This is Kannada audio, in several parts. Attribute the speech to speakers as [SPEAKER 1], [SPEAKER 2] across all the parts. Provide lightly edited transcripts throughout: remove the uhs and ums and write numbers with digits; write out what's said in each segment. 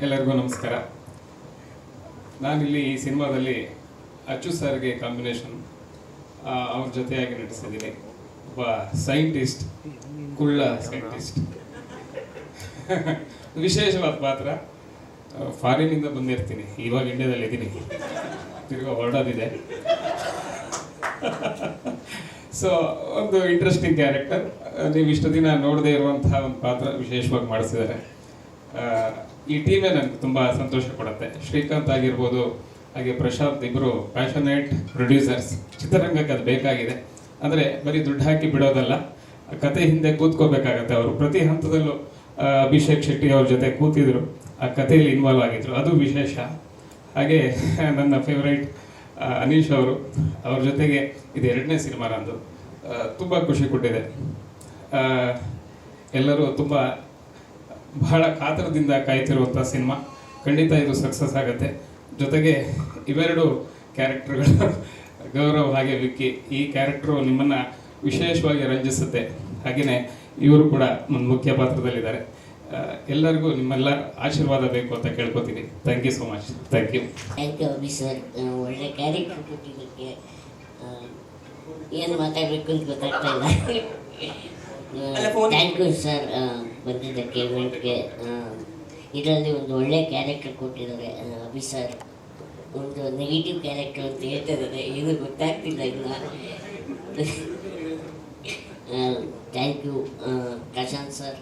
[SPEAKER 1] ಎಲ್ಲರಿಗೂ ನಮಸ್ಕಾರ. ನಾನಿಲ್ಲಿ ಈ ಸಿನಿಮಾದಲ್ಲಿ ಅಚ್ಚು ಸರ್ಗೆ ಕಾಂಬಿನೇಷನ್ ಅವ್ರ ಜೊತೆಯಾಗಿ ನಟಿಸಿದ್ದೀನಿ. ಒಬ್ಬ ಸೈಂಟಿಸ್ಟ್, ಕುಳ್ಳ ಸೈಂಟಿಸ್ಟ್. ವಿಶೇಷವಾದ ಪಾತ್ರ. ಫಾರಿನಿಂದ ಬಂದಿರ್ತೀನಿ, ಇವಾಗ ಇಂಡಿಯಾದಲ್ಲಿ ಇದ್ದೀನಿ, ತಿರ್ಗಾ ಹೊರಡೋದಿದೆ. ಸೊ ಒಂದು ಇಂಟ್ರೆಸ್ಟಿಂಗ್ ಕ್ಯಾರೆಕ್ಟರ್. ನೀವು ಇಷ್ಟು ದಿನ ನೋಡದೇ ಇರುವಂತಹ ಒಂದು ಪಾತ್ರ ವಿಶೇಷವಾಗಿ ಮಾಡಿಸಿದ್ದಾರೆ. ಈ ಟೀಮೇ ನನಗೆ ತುಂಬ ಸಂತೋಷ ಕೊಡುತ್ತೆ. ಶ್ರೀಕಾಂತ್ ಆಗಿರ್ಬೋದು, ಹಾಗೆ ಪ್ರಶಾಂತ್, ಇಬ್ಬರು ಪ್ಯಾಷನೇಟ್ ಪ್ರೊಡ್ಯೂಸರ್ಸ್. ಚಿತ್ರರಂಗಕ್ಕೆ ಅದು ಬೇಕಾಗಿದೆ. ಅಂದರೆ ಬರೀ ದುಡ್ಡು ಹಾಕಿ ಬಿಡೋದಲ್ಲ, ಕತೆ ಹಿಂದೆ ಕೂತ್ಕೋಬೇಕಾಗತ್ತೆ. ಅವರು ಪ್ರತಿ ಹಂತದಲ್ಲೂ ಅಭಿಷೇಕ್ ಶೆಟ್ಟಿ ಅವ್ರ ಜೊತೆ ಕೂತಿದ್ರು, ಆ ಕಥೆಯಲ್ಲಿ ಇನ್ವಾಲ್ವ್ ಆಗಿದ್ರು, ಅದು ವಿಶೇಷ. ಹಾಗೆ ನನ್ನ ಫೇವ್ರೈಟ್ ಅನೀಶ್ ಅವರು, ಅವ್ರ ಜೊತೆಗೆ ಇದು 2ನೇ ಸಿನಿಮಾ ನಂದು. ತುಂಬ ಖುಷಿ ಕೊಟ್ಟಿದೆ. ಎಲ್ಲರೂ ತುಂಬ ಬಹಳ ಕಾತರದಿಂದ ಕಾಯ್ತಿರುವಂಥ ಸಿನಿಮಾ. ಖಂಡಿತ ಇದು ಸಕ್ಸಸ್ ಆಗುತ್ತೆ. ಜೊತೆಗೆ ಇವೆರಡು ಕ್ಯಾರೆಕ್ಟರ್ಗಳು, ಗೌರವ್ ಹಾಗೆ ವಿಕ್ಕಿ, ಈ ಕ್ಯಾರೆಕ್ಟ್ರು ನಿಮ್ಮನ್ನು ವಿಶೇಷವಾಗಿ ರಂಜಿಸುತ್ತೆ. ಹಾಗೆಯೇ ಇವರು ಕೂಡ ಒಂದು ಮುಖ್ಯ ಪಾತ್ರದಲ್ಲಿದ್ದಾರೆ. ಎಲ್ಲರಿಗೂ ನಿಮ್ಮೆಲ್ಲ ಆಶೀರ್ವಾದ ಬೇಕು ಅಂತ ಕೇಳ್ಕೊತೀನಿ. Thank you so much. Thank you.
[SPEAKER 2] Thank you Abhi sir, ಒಳ್ಳೆ ಕ್ಯಾರೆಕ್ಟರ್ ಕೊಟ್ಟಿದ್ದಕ್ಕೆ ಏನು ಮಾತಾಡಬೇಕು ಅಂತ ಗೊತ್ತಾಗ್ತಾ ಇಲ್ಲ. ಥ್ಯಾಂಕ್ ಯು ಸರ್ ಬಂದಿದ್ದಕ್ಕೆ ಇವೆಂಟ್ಗೆ. ಇದರಲ್ಲಿ ಒಂದು ಒಳ್ಳೆ ಕ್ಯಾರೆಕ್ಟರ್ ಕೊಟ್ಟಿದ್ದಾರೆ ಅಭಿ ಸರ್. ಒಂದು ನೆಗೆಟಿವ್ ಕ್ಯಾರೆಕ್ಟರ್ ಅಂತ ಹೇಳ್ತಾ ಇದ್ದಾರೆ, ಏನು ಗೊತ್ತಾಗ್ತಿಲ್ಲ ಇನ್ನು. ಥ್ಯಾಂಕ್ ಯು ಪ್ರಶಾಂತ್ ಸರ್,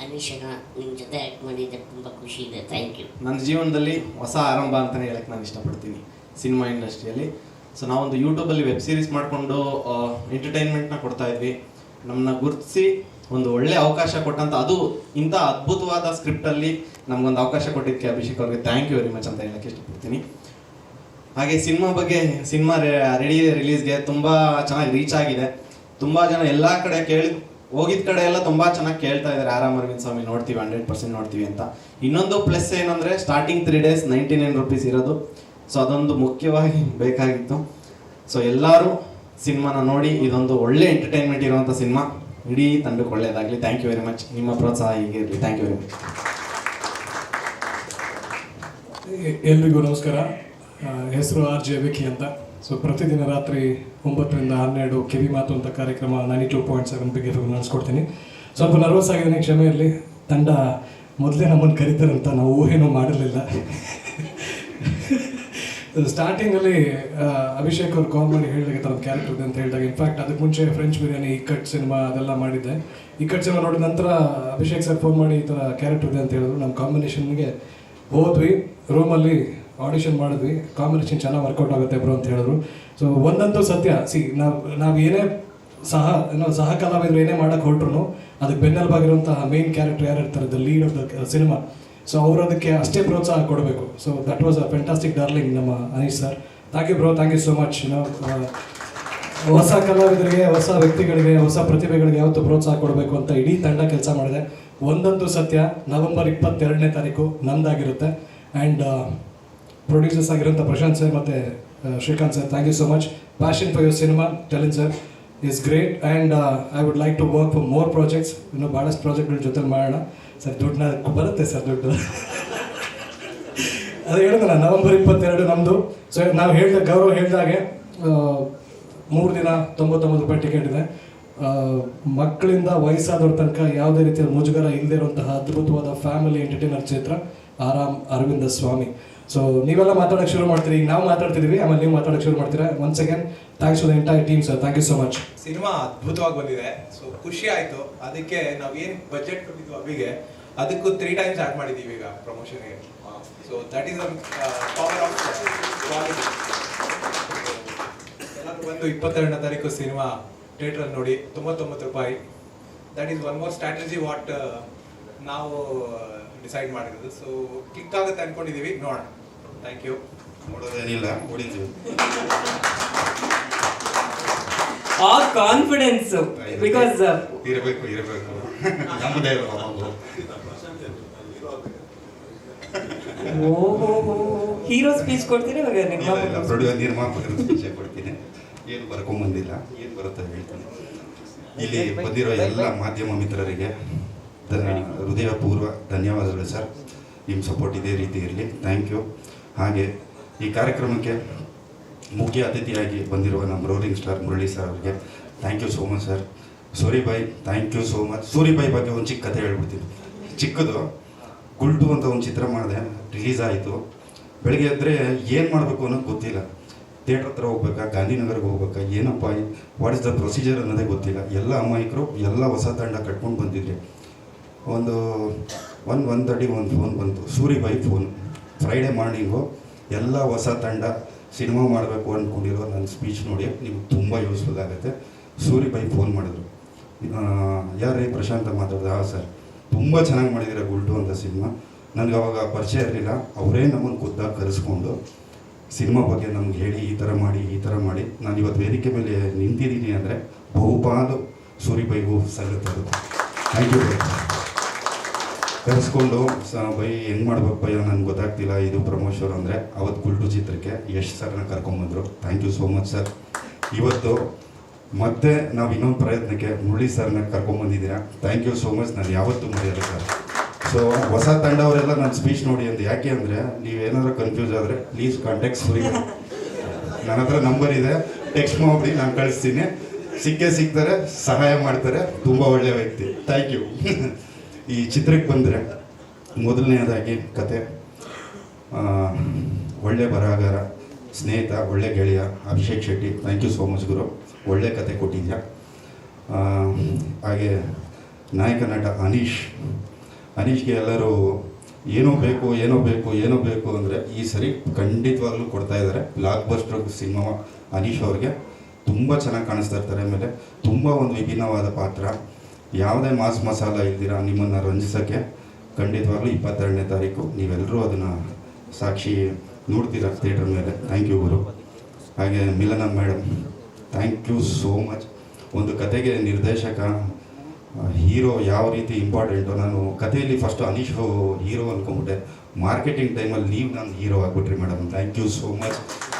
[SPEAKER 2] ಅನೀಶನ ನಿಮ್ಮ ಜೊತೆ ಆ್ಯಕ್ಟ್ ಮಾಡಿದ್ದೆ ತುಂಬ ಖುಷಿ ಇದೆ. Thank you.
[SPEAKER 3] ನನ್ನ ಜೀವನದಲ್ಲಿ ಹೊಸ ಆರಂಭ ಅಂತಲೇ ಹೇಳಕ್ಕೆ ನಾನು ಇಷ್ಟಪಡ್ತೀನಿ ಸಿನಿಮಾ ಇಂಡಸ್ಟ್ರಿಯಲ್ಲಿ. ಸೊ ನಾವೊಂದು ಯೂಟ್ಯೂಬಲ್ಲಿ ವೆಬ್ ಸೀರೀಸ್ ಮಾಡಿಕೊಂಡು ಎಂಟರ್ಟೈನ್ಮೆಂಟ್ನ ಕೊಡ್ತಾ ಇದ್ವಿ. ನಮ್ಮನ್ನ ಗುರುತಿಸಿ ಒಂದು ಒಳ್ಳೆ ಅವಕಾಶ ಕೊಟ್ಟಂತ, ಅದು ಇಂಥ ಅದ್ಭುತವಾದ ಸ್ಕ್ರಿಪ್ಟಲ್ಲಿ ನಮಗೊಂದು ಅವಕಾಶ ಕೊಟ್ಟಿದ್ದಕ್ಕೆ ಅಭಿಷೇಕ್ ಅವ್ರಿಗೆ ಥ್ಯಾಂಕ್ ಯು ವೆರಿ ಮಚ್ ಅಂತ ಹೇಳಕ್ಕೆ ಇಷ್ಟಪಡ್ತೀನಿ. ಹಾಗೆ ಸಿನಿಮಾ ರಿಲೀಸ್ಗೆ ತುಂಬ ಚೆನ್ನಾಗಿ ರೀಚ್ ಆಗಿದೆ. ತುಂಬ ಜನ ಎಲ್ಲ ಕಡೆ ಹೋಗಿದ ಕಡೆ ಎಲ್ಲ ತುಂಬ ಚೆನ್ನಾಗಿ ಕೇಳ್ತಾ ಇದ್ದಾರೆ, ಆರಾಮ್ ಅರವಿಂದ್ ಸ್ವಾಮಿ ನೋಡ್ತೀವಿ, 100% ನೋಡ್ತೀವಿ ಅಂತ. ಇನ್ನೊಂದು ಪ್ಲಸ್ ಏನಂದರೆ ಸ್ಟಾರ್ಟಿಂಗ್ 3 days 99 rupees ಇರೋದು. ಸೊ ಅದೊಂದು ಮುಖ್ಯವಾಗಿ ಬೇಕಾಗಿತ್ತು. ಸೊ ಎಲ್ಲರೂ ಸಿನಿಮಾನ ನೋಡಿ, ಇದೊಂದು ಒಳ್ಳೆ ಎಂಟರ್ಟೈನ್ಮೆಂಟ್ ಇರುವಂಥ ಸಿನಿಮಾ. ಇಡೀ ತಂಡಕ್ಕೆ ಒಳ್ಳೆಯದಾಗಲಿ. Thank you very much. ನಿಮ್ಮ ಪ್ರೋತ್ಸಾಹ ಹೀಗೆ ಇರಲಿ. Thank you very much.
[SPEAKER 4] ಎಲ್ರಿಗೂ ನಮಸ್ಕಾರ. ಹೆಸರು RJ ವಿಕ್ಕಿ ಅಂತ. ಸೊ ಪ್ರತಿದಿನ ರಾತ್ರಿ 9 ರಿಂದ 12 ಕಿವಿ ಮಾತು ಅಂತ ಕಾರ್ಯಕ್ರಮ 92.7 ಬಗ್ಗೆ ನಡೆಸ್ಕೊಡ್ತೀನಿ. ಸ್ವಲ್ಪ ನರ್ವಸ್ ಆಗಿದ್ದೀನಿ, ಕ್ಷಮೆ ಇರಲಿ. ತಂಡ ಮೊದಲೇ ನಮ್ಮನ್ನು ಕರೀತಾರಂತ ನಾವು ಊಹೆನೂ ಮಾಡಿರಲಿಲ್ಲ. ಸ್ಟಾರ್ಟಿಂಗಲ್ಲಿ ಅಭಿಷೇಕ್ ಅವ್ರು ಕಾಲ್ ಮಾಡಿ ಹೇಳಿದಾಗ ಥರದ ಕ್ಯಾರೆಕ್ಟರ್ ಇದೆ ಅಂತ ಹೇಳಿದಾಗ, ಇನ್ಫ್ಯಾಕ್ಟ್ ಅದಕ್ಕೆ ಮುಂಚೆ ಫ್ರೆಂಚ್ ಬಿರಿಯಾನಿ, ಇಕ್ಕಟ್ ಸಿನಿಮಾ ಅದೆಲ್ಲ ಮಾಡಿದ್ದೆ. ಇಕ್ಕಟ್ ಸಿನಿಮಾ ನೋಡಿದ ನಂತರ ಅಭಿಷೇಕ್ ಸರ್ ಫೋನ್ ಮಾಡಿ ಈ ಥರ ಕ್ಯಾರೆಕ್ಟರ್ ಇದೆ ಅಂತ ಹೇಳಿದ್ರು. ನಮ್ಮ ಕಾಂಬಿನೇಷನ್ಗೆ ಹೋದ್ವಿ, ರೂಮಲ್ಲಿ ಆಡಿಷನ್ ಮಾಡಿದ್ವಿ. ಕಾಂಬಿನೇಷನ್ ಚೆನ್ನಾಗಿ ವರ್ಕೌಟ್ ಆಗುತ್ತೆ ಬ್ರೋ ಅಂತ ಹೇಳಿದ್ರು. ಸೊ ಒಂದಂತೂ ಸತ್ಯ, ನಾವು ಏನೇ ಸಹ ಕಲಾವಿದರು ಏನೇ ಮಾಡೋಕ್ಕೆ ಹೊರಟ್ರು ಅದಕ್ಕೆ ಬೆನ್ನೆಲುಬಾಗಿರುವಂತಹ ಮೇನ್ ಕ್ಯಾರೆಕ್ಟರ್ ಯಾರು ಇರ್ತಾರೆ, the lead of the cinema. So ಅವರು ಅದಕ್ಕೆ ಅಷ್ಟೇ ಪ್ರೋತ್ಸಾಹ ಕೊಡಬೇಕು. So that was a fantastic darling ನಮ್ಮ Anish sir. Thank you bro, thank you so much. ಹೊಸ ಕಲಾವಿದರಿಗೆ, ಹೊಸ ವ್ಯಕ್ತಿಗಳಿಗೆ, ಹೊಸ ಪ್ರತಿಭೆಗಳಿಗೆ ಯಾವತ್ತೂ ಪ್ರೋತ್ಸಾಹ ಕೊಡಬೇಕು ಅಂತ ಇಡೀ ತಂಡ ಕೆಲಸ ಮಾಡಿದೆ. ಒಂದಂತೂ ಸತ್ಯ, ನವೆಂಬರ್ 22ನೇ ತಾರೀಕು ನಮ್ದಾಗಿರುತ್ತೆ. ಆ್ಯಂಡ್ ಪ್ರೊಡ್ಯೂಸರ್ಸ್ ಆಗಿರೋಂಥ ಪ್ರಶಾಂತ್ ಸರ್ ಮತ್ತು Srikanth sir, thank you so much. Passion for your cinema talent sir is great. And I would like to work for more projects. ಇನ್ನೂ ಭಾಳಷ್ಟು ಪ್ರಾಜೆಕ್ಟ್ಗಳ ಜೊತೆ ಮಾಡೋಣ ಸರ್. ದುಡ್ಡನ್ನ ಬರುತ್ತೆ ಸರ್, ದುಡ್ಡು ಅದು ಹೇಳಿದ್ನಲ್ಲ, ನವೆಂಬರ್ 22 ನಮ್ಮದು. ಸೊ ನಾವು ಗೌರವ್ ಹೇಳಿದಾಗೆ 3 ದಿನ 99 ರೂಪಾಯಿ ಟಿಕೆಟ್ ಇದೆ. ಮಕ್ಕಳಿಂದ ವಯಸ್ಸಾದವ್ರ ತನಕ ಯಾವುದೇ ರೀತಿಯ ಮುಜುಗರ ಇಲ್ಲದೆ ಇರುವಂತಹ ಅದ್ಭುತವಾದ ಫ್ಯಾಮಿಲಿ ಎಂಟರ್ಟೈನರ್ ಚಿತ್ರ ಆರಾಮ್ ಅರವಿಂದ ಸ್ವಾಮಿ. ಸೊ ನೀವೆಲ್ಲ ಮಾತಾಡೋಕ್ಕೆ ಶುರು ಮಾಡ್ತೀರಿ, ಈಗ ನಾವು ಮಾತಾಡ್ತಿದ್ದೀವಿ, ಆಮೇಲೆ ನೀವು ಮಾತಾಡೋಕ್ಕೆ ಶುರು ಮಾಡ್ತೀರಾ. Once again thanks to the entire team sir. Thank you so much.
[SPEAKER 5] Cinema ಅದ್ಭುತವಾಗಿ ಬಂದಿದೆ. ಸೊ ಖುಷಿ ಆಯಿತು. ಅದಕ್ಕೆ ನಾವು ಏನು ಬಜೆಟ್ ಕೊಟ್ಟಿದ್ವಿ ಅವಿಗೆ, ಅದಕ್ಕೂ 3 times ಆ್ಯಡ್ ಮಾಡಿದ್ದೀವಿ ಈಗ ಪ್ರಮೋಷನ್ಗೆ. So that is power of quality. ಎಲ್ಲರೂ ಬಂದು 22ನೇ ತಾರೀಕು ಸಿನಿಮಾ ಥಿಯೇಟ್ರಲ್ಲಿ ನೋಡಿ. 99 ರೂಪಾಯಿ. That is one more strategy what ನಾವು ಡಿಸೈಡ್ ಮಾಡಿರೋದು. ಸೊ ಕ್ಲಿಕ್ ಆಗುತ್ತೆ ಅಂದ್ಕೊಂಡಿದ್ದೀವಿ, ನೋಡೋಣ. Thank you.
[SPEAKER 6] ನೋಡೋದೇನಿಲ್ಲ, ಹೊಡಿತೀವಿ.
[SPEAKER 7] ಆ ಕಾನ್ಫಿಡೆನ್ಸ್ ಬಿಕಾಸ್
[SPEAKER 6] ಇರಬೇಕು ನಮ್ಮದೇ.
[SPEAKER 7] ಹೀರೋ ಸ್ಪೀಚ್ ಕೊಡ್ತೀನಿ ಇವಾಗ.
[SPEAKER 6] ನಿರ್ಮಾಪಕರ ಸ್ಪೀಚ್ ಕೊಡ್ತೀನಿ. ಏನು ಬರ್ಕೊಂಬಂದಿಲ್ಲ, ಏನು ಬರುತ್ತೆ ಹೇಳ್ತೀನಿ. ಇಲ್ಲಿ ಬಂದಿರೋ ಎಲ್ಲ ಮಾಧ್ಯಮ ಮಿತ್ರರಿಗೆ ಹೃದಯಪೂರ್ವ ಧನ್ಯವಾದಗಳು ಸರ್. ನಿಮ್ಮ ಸಪೋರ್ಟ್ ಇದೇ ರೀತಿ ಇರಲಿ. Thank you. ಹಾಗೆ ಈ ಕಾರ್ಯಕ್ರಮಕ್ಕೆ ಮುಖ್ಯ ಅತಿಥಿಯಾಗಿ ಬಂದಿರುವ ನಮ್ಮ ರೋಲಿಂಗ್ ಸ್ಟಾರ್ ಮುರಳಿ ಸರ್ ಅವರಿಗೆ thank you so much sir. Suribhai thank you so much. Suribhai ಬಗ್ಗೆ ಒಂದು ಚಿಕ್ಕ ಕಥೆ ಹೇಳ್ಬಿಡ್ತೀನಿ. ಚಿಕ್ಕದು ಗುಲ್ಟು ಅಂತ ಒಂದು ಚಿತ್ರ ಮಾಡಿದೆ, ರಿಲೀಸ್ ಆಯಿತು. ಬೆಳಗ್ಗೆ ಎದ್ದರೆ ಏನು ಮಾಡಬೇಕು ಅನ್ನೋದು ಗೊತ್ತಿಲ್ಲ. ಥಿಯೇಟ್ರ್ ಹತ್ರ ಹೋಗ್ಬೇಕಾ, ಗಾಂಧಿನಗರ್ಗೆ ಹೋಗ್ಬೇಕಾ, ಏನಪ್ಪ ವಾಟ್ ಇಸ್ ದ ಪ್ರೊಸೀಜರ್ ಅನ್ನೋದೇ ಗೊತ್ತಿಲ್ಲ. ಎಲ್ಲ ಅಮಾಯಕರು ಎಲ್ಲ ಹೊಸ ತಂಡ ಕಟ್ಕೊಂಡು ಬಂದಿದ್ರಿ. ಒಂದು 1:30 ಒಂದು ಫೋನ್ ಬಂತು, ಸೂರಿಬಾಯಿ ಫೋನ್. ಫ್ರೈಡೇ ಮಾರ್ನಿಂಗು ಎಲ್ಲ ಹೊಸ ತಂಡ ಸಿನಿಮಾ ಮಾಡಬೇಕು ಅಂದ್ಕೊಂಡಿರೋ ನನ್ನ ಸ್ಪೀಚ್ ನೋಡಿ ನಿಮ್ಗೆ ತುಂಬ ಯೂಸ್ಫುಲ್ ಆಗುತ್ತೆ. ಸೂರಿಬಾಯಿ ಫೋನ್ ಮಾಡಿದ್ರು, ಯಾರೇ ಪ್ರಶಾಂತ ಮಾತಾಡ್ದೆ. ಹಾಂ ಸರ್, ತುಂಬ ಚೆನ್ನಾಗಿ ಮಾಡಿದ್ದೀರ ಗುಲ್ಟು ಅಂತ ಸಿನಿಮಾ. ನನಗೆ ಅವಾಗ ಪರಿಚಯ ಇರಲಿಲ್ಲ. ಅವರೇ ನಮ್ಮನ್ನು ಖುದ್ದಾಗಿ ಕರೆಸ್ಕೊಂಡು ಸಿನಿಮಾ ಬಗ್ಗೆ ನಮ್ಗೆ ಹೇಳಿ ಈ ಥರ ಮಾಡಿ ನಾನು ಇವತ್ತು ವೇದಿಕೆ ಮೇಲೆ ನಿಂತಿದ್ದೀನಿ ಅಂದರೆ ಬಹುಪಾಲು ಸೂರಿಬೈಗೂ ಸಲ್ಲುತ್ತದೆ. ಥ್ಯಾಂಕ್ ಯು ಬೈ. ಕರೆಸ್ಕೊಂಡು ಬೈ ಹೆಂಗೆ ಮಾಡ್ಬೇಕು ಬೈ ನನಗೆ ಗೊತ್ತಾಗ್ತಿಲ್ಲ, ಇದು ಪ್ರಮೋಷನ್ ಅಂದರೆ ಅವತ್ತು ಗುಲ್ಟು ಚಿತ್ರಕ್ಕೆ ಯಶ್ ಸರ್ನ ಕರ್ಕೊಂಬಂದರು. Thank you so much sir. ಇವತ್ತು ಮತ್ತೆ ನಾವು ಇನ್ನೊಂದು ಪ್ರಯತ್ನಕ್ಕೆ ಮುರಳಿ ಸರ್ನ ಕರ್ಕೊಂಬಂದಿದ್ದೀರಾ. Thank you so much. ನಾನು ಯಾವತ್ತೂ ಮರೆಯಲ್ಲ ಸರ್. ಸೊ ಹೊಸ ತಂಡವರೆಲ್ಲ ನನ್ನ ಸ್ಪೀಚ್ ನೋಡಿ ಅಂದು. ಯಾಕೆ ಅಂದರೆ ನೀವೇನಾದ್ರೂ ಕನ್ಫ್ಯೂಸ್ ಆದರೆ ಪ್ಲೀಸ್ ಕಾಂಟ್ಯಾಕ್ಟ್ ಸೂರಿ. ನನ್ನ ಹತ್ರ ನಂಬರ್ ಇದೆ, ಟೆಕ್ಸ್ಟ್ ಮಾಡಿ ನಾನು ಕಳಿಸ್ತೀನಿ. ಸಿಗ್ತಾರೆ, ಸಹಾಯ ಮಾಡ್ತಾರೆ. ತುಂಬ ಒಳ್ಳೆಯ ವ್ಯಕ್ತಿ. Thank you. ಈ ಚಿತ್ರಕ್ಕೆ ಬಂದರೆ ಮೊದಲನೇದಾಗಿ ಕತೆ, ಒಳ್ಳೆ ಬರಹಗಾರ, ಸ್ನೇಹಿತ, ಒಳ್ಳೆ ಗೆಳೆಯ Abhishek Shetty. Thank you so much ಗುರು, ಒಳ್ಳೆ ಕತೆ ಕೊಟ್ಟಿದ್ಯಾ. ಹಾಗೆ ನಾಯಕ ನಟ ಅನೀಶ್ಗೆ ಎಲ್ಲರೂ ಏನೋ ಬೇಕು ಅಂದರೆ ಈ ಸರಿ ಖಂಡಿತವಾಗ್ಲೂ ಕೊಡ್ತಾ ಇದ್ದಾರೆ. ಬ್ಲಾಕ್ ಬಸ್ಟರ್ ಸಿನಿಮಾ ಅನೀಶ್ ಅವ್ರಿಗೆ ತುಂಬ ಚೆನ್ನಾಗಿ ಕಾಣಿಸ್ತಾ ಇರ್ತಾರೆ. ಆಮೇಲೆ ತುಂಬ ಒಂದು ವಿಭಿನ್ನವಾದ ಪಾತ್ರ, ಯಾವುದೇ ಮಾಸ್ ಮಸಾಲ ಇಲ್ದಿರ ನಿಮ್ಮನ್ನು ರಂಜಿಸೋಕ್ಕೆ ಖಂಡಿತವಾಗ್ಲೂ 22ನೇ ತಾರೀಕು ನೀವೆಲ್ಲರೂ ಅದನ್ನು ಸಾಕ್ಷಿ ನೋಡ್ತೀರಾ ಥಿಯೇಟರ್ ಮೇಲೆ. ಥ್ಯಾಂಕ್ ಯು ಗುರು. ಹಾಗೆ Milana madam, thank you so much. ಒಂದು ಕತೆಗೆ ನಿರ್ದೇಶಕ, ಹೀರೋ ಯಾವ ರೀತಿ ಇಂಪಾರ್ಟೆಂಟು. ನಾನು ಕಥೆಯಲ್ಲಿ ಫಸ್ಟು ಅನೀಶ್ ಹೀರೋ ಅಂದ್ಕೊಂಬಿಟ್ಟೆ. ಮಾರ್ಕೆಟಿಂಗ್ ಟೈಮಲ್ಲಿ ನೀವು ನಾನು ಹೀರೋ ಆಗ್ಬಿಟ್ರಿ madam. Thank you so much.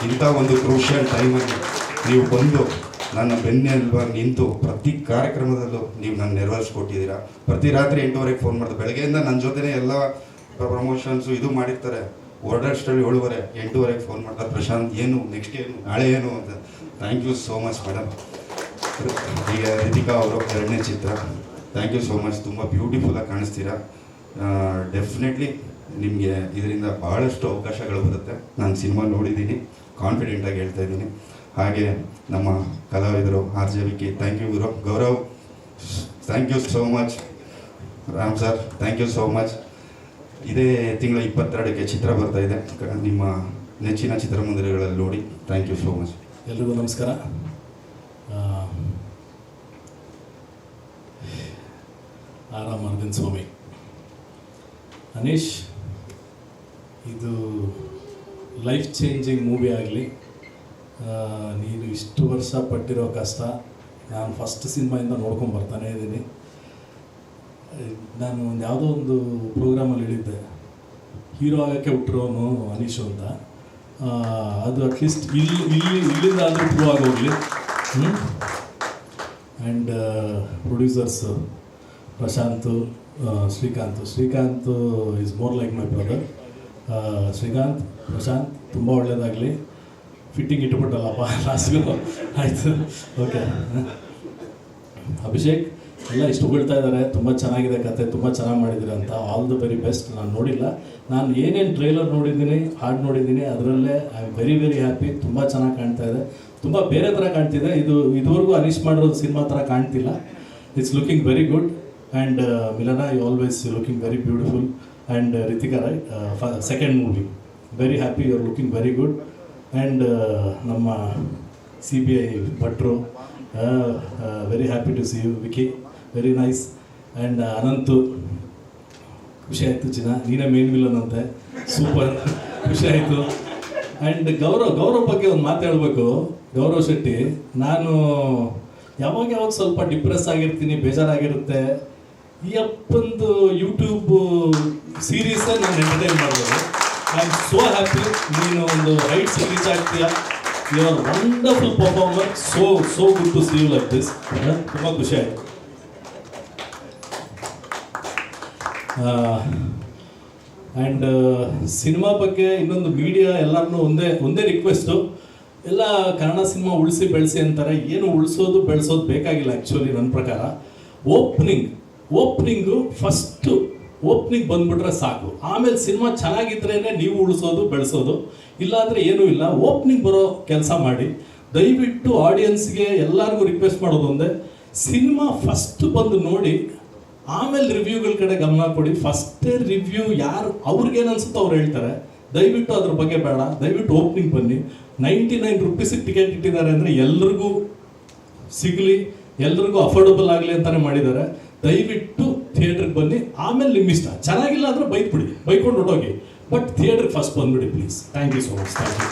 [SPEAKER 6] ಇಂಥ ಒಂದು ಕ್ರೂಷಿಯಲ್ ಟೈಮಲ್ಲಿ ನೀವು ಬಂದು ನನ್ನ ಬೆನ್ನೆಲ್ಬ ನಿಂತು ಪ್ರತಿ ಕಾರ್ಯಕ್ರಮದಲ್ಲೂ ನೀವು ನಾನು ನೆರವೇರಿಸ್ಕೊಟ್ಟಿದ್ದೀರಾ. ಪ್ರತಿ ರಾತ್ರಿ 8:30 ಫೋನ್ ಮಾಡಿದೆ. ಬೆಳಗ್ಗೆಯಿಂದ ನನ್ನ ಜೊತೆನೇ ಎಲ್ಲ ಪ್ರಮೋಷನ್ಸು ಇದು ಮಾಡಿರ್ತಾರೆ. ಹೊರಡಷ್ಟರಲ್ಲಿ 7:30 8:30 ಫೋನ್ ಮಾಡ್ತಾರೆ, ಪ್ರಶಾಂತ್ ಏನು ನೆಕ್ಸ್ಟ್ ಏನು ನಾಳೆ ಏನು ಅಂತ. Thank you so much madam. ಈಗ ರಿತಿಕಾ ಅವರು 2ನೇ ಚಿತ್ರ, ಥ್ಯಾಂಕ್ ಯು ಸೋ ಮಚ್. ತುಂಬ ಬ್ಯೂಟಿಫುಲ್ಲಾಗಿ ಕಾಣಿಸ್ತೀರಾ. ಡೆಫಿನೆಟ್ಲಿ ನಿಮಗೆ ಇದರಿಂದ ಭಾಳಷ್ಟು ಅವಕಾಶಗಳು ಬರುತ್ತೆ. ನಾನು ಸಿನಿಮಾ ನೋಡಿದ್ದೀನಿ, ಕಾನ್ಫಿಡೆಂಟಾಗಿ ಹೇಳ್ತಾ ಇದ್ದೀನಿ. ಹಾಗೆ ನಮ್ಮ ಕಲಾವಿದರು RJ ಥ್ಯಾಂಕ್ ಯು ಗುರು. Gaurav thank you so much. Ram sir thank you so much. ಇದೇ ತಿಂಗಳ 22ಕ್ಕೆ ಚಿತ್ರ ಬರ್ತಾ ಇದೆ, ನಿಮ್ಮ ನೆಚ್ಚಿನ ಚಿತ್ರಮಂದಿರಗಳಲ್ಲಿ ನೋಡಿ. Thank you so much.
[SPEAKER 8] ಎಲ್ರಿಗೂ ನಮಸ್ಕಾರ. ಆರಾಮ್ ಅರವಿಂದ್ ಸ್ವಾಮಿ. ಅನೀಶ್, ಇದು ಲೈಫ್ ಚೇಂಜಿಂಗ್ ಮೂವಿ ಆಗಲಿ. ನೀನು ಇಷ್ಟು ವರ್ಷ ಪಟ್ಟಿರೋ ಕಷ್ಟ ನಾನು ಫಸ್ಟ್ ಸಿನಿಮಾಯಿಂದ ನೋಡ್ಕೊಂಡು ಬರ್ತಾನೇ ಇದ್ದೀನಿ. ನಾನು ಯಾವುದೋ ಒಂದು ಪ್ರೋಗ್ರಾಮಲ್ಲಿ ಹೇಳಿದ್ದೆ, ಹೀರೋ ಆಗೋಕ್ಕೆ ಹುಟ್ಟಿರೋನು ಅನೀಶು ಅಂತ. ಅದು ಅಟ್ಲೀಸ್ಟ್ ಇಲ್ಲಿಂದ ಆದರೂ ಪ್ರೂವ್ ಆಗೋಗಲಿ. And producers Prashanth, Srikanth is more like my brother. Srikanth, Prashanth ತುಂಬ ಒಳ್ಳೆಯದಾಗಲಿ. ಫಿಟ್ಟಿಂಗ್ ಇಟ್ಬಿಟ್ಟಲ್ಲಪ್ಪ ಲಾಸ್ಟ್ಗೂ, ಆಯಿತು, ಓಕೆ. ಅಭಿಷೇಕ್ ಎಲ್ಲ ಇಷ್ಟು ಹೊಗಳ್ತಾ ಇದ್ದಾರೆ, ತುಂಬ ಚೆನ್ನಾಗಿದೆ ಕತೆ, ತುಂಬ ಚೆನ್ನಾಗಿ ಮಾಡಿದ್ದೀರ ಅಂತ. All the very best. ನಾನು ನೋಡಿಲ್ಲ, ನಾನು ಏನೇನು ಟ್ರೈಲರ್ ನೋಡಿದ್ದೀನಿ, ಹಾಡು ನೋಡಿದ್ದೀನಿ, ಅದರಲ್ಲೇ ಐ ಆಮ್ ವೆರಿ ಹ್ಯಾಪಿ. ತುಂಬ ಚೆನ್ನಾಗಿ ಕಾಣ್ತಾ ಇದೆ, ತುಂಬ ಬೇರೆ ಥರ ಕಾಣ್ತಿದೆ. ಇದುವರೆಗೂ ಅನೀಶ್ ಮಾಡಿರೋದು ಸಿನಿಮಾ ಥರ ಕಾಣ್ತಿಲ್ಲ. It's looking very good. And Milana, you always looking very beautiful. And Ritika right, second movie, very happy, you are looking very good. And ನಮ್ಮ CBI ಭಟ್ರು, very happy to see you. Vicky, very nice. And Ananthu, ಖುಷಿ ಆಯಿತು. ಚಿನ್ನ, ನೀನೇ ಮೇನ್ ವಿಲನ್ ಅಂತೆ, ಸೂಪರ್, ಖುಷಿ ಆಯಿತು. ಆ್ಯಂಡ್ ಗೌರವ್ ಬಗ್ಗೆ ಒಂದು ಮಾತು ಹೇಳಬೇಕು. ಗೌರವ್ ಶೆಟ್ಟಿ, ನಾನು ಯಾವಾಗ ಸ್ವಲ್ಪ ಡಿಪ್ರೆಸ್ ಆಗಿರ್ತೀನಿ, ಬೇಜಾರಾಗಿರುತ್ತೆ, ಈ ಅಪ್ಪಂದು ಯೂಟ್ಯೂಬ್ ಸೀರೀಸೇ ನಾನು ಎಂಟರ್ಟೈನ್ ಮಾಡ್ಬೋದು. I am so happy. ನೀನು ಒಂದು ಹೈಟ್ಸ್ ರೀಚ್ ಆಗ್ತೀಯಾ. You are wonderful performer. So good to see you like this. ತುಂಬ ಖುಷಿ ಆಯಿತು. ಆ್ಯಂಡ್ ಸಿನಿಮಾ ಬಗ್ಗೆ ಇನ್ನೊಂದು ಮೀಡಿಯಾ ಎಲ್ಲರನ್ನೂ ಒಂದೇ ರಿಕ್ವೆಸ್ಟು, ಎಲ್ಲ ಕನ್ನಡ ಸಿನಿಮಾ ಉಳಿಸಿ ಬೆಳೆಸಿ ಅಂತಾರೆ. ಏನು ಉಳಿಸೋದು ಬೆಳೆಸೋದು ಬೇಕಾಗಿಲ್ಲ ಆ್ಯಕ್ಚುಲಿ ನನ್ನ ಪ್ರಕಾರ. ಓಪ್ನಿಂಗು ಫಸ್ಟು ಓಪ್ನಿಂಗ್ ಬಂದ್ಬಿಟ್ರೆ ಸಾಕು. ಆಮೇಲೆ ಸಿನಿಮಾ ಚೆನ್ನಾಗಿದ್ರೇ ನೀವು ಉಳಿಸೋದು ಬೆಳೆಸೋದು, ಇಲ್ಲಾಂದರೆ ಏನೂ ಇಲ್ಲ. ಓಪ್ನಿಂಗ್ ಬರೋ ಕೆಲಸ ಮಾಡಿ. ದಯವಿಟ್ಟು ಆಡಿಯನ್ಸ್ಗೆ ಎಲ್ಲರಿಗೂ ರಿಕ್ವೆಸ್ಟ್ ಮಾಡೋದು ಒಂದೇ, ಸಿನಿಮಾ ಫಸ್ಟ್ ಬಂದು ನೋಡಿ, ಆಮೇಲೆ ರಿವ್ಯೂಗಳ ಕಡೆ ಗಮನ ಕೊಡಿ. ಫಸ್ಟೇ ರಿವ್ಯೂ ಯಾರು ಅವ್ರಿಗೇನು ಅನ್ಸುತ್ತೋ ಅವ್ರು ಹೇಳ್ತಾರೆ. ದಯವಿಟ್ಟು ಅದ್ರ ಬಗ್ಗೆ ಬೇಡ, ದಯವಿಟ್ಟು ಓಪ್ನಿಂಗ್ ಬನ್ನಿ. 99 ರೂಪೀಸಿಗೆ ಟಿಕೆಟ್ ಇಟ್ಟಿದ್ದಾರೆ ಅಂದರೆ ಎಲ್ರಿಗೂ ಸಿಗಲಿ, ಎಲ್ರಿಗೂ ಅಫೋರ್ಡಬಲ್ ಆಗಲಿ ಅಂತಲೇ ಮಾಡಿದ್ದಾರೆ. ದಯವಿಟ್ಟು ಥಿಯೇಟ್ರಿಗೆ ಬನ್ನಿ, ಆಮೇಲೆ ನಿಮ್ಮ ಇಷ್ಟ. ಚೆನ್ನಾಗಿಲ್ಲ ಅಂದರೆ ಬೈದ್ಬಿಡಿ, ಬೈಕೊಂಡು ಹೊರಟೋಗಿ, ಬಟ್ ಥಿಯೇಟ್ರಿಗೆ ಫಸ್ಟ್ ಬಂದ್ಬಿಡಿ please. Thank you so much. Thank you.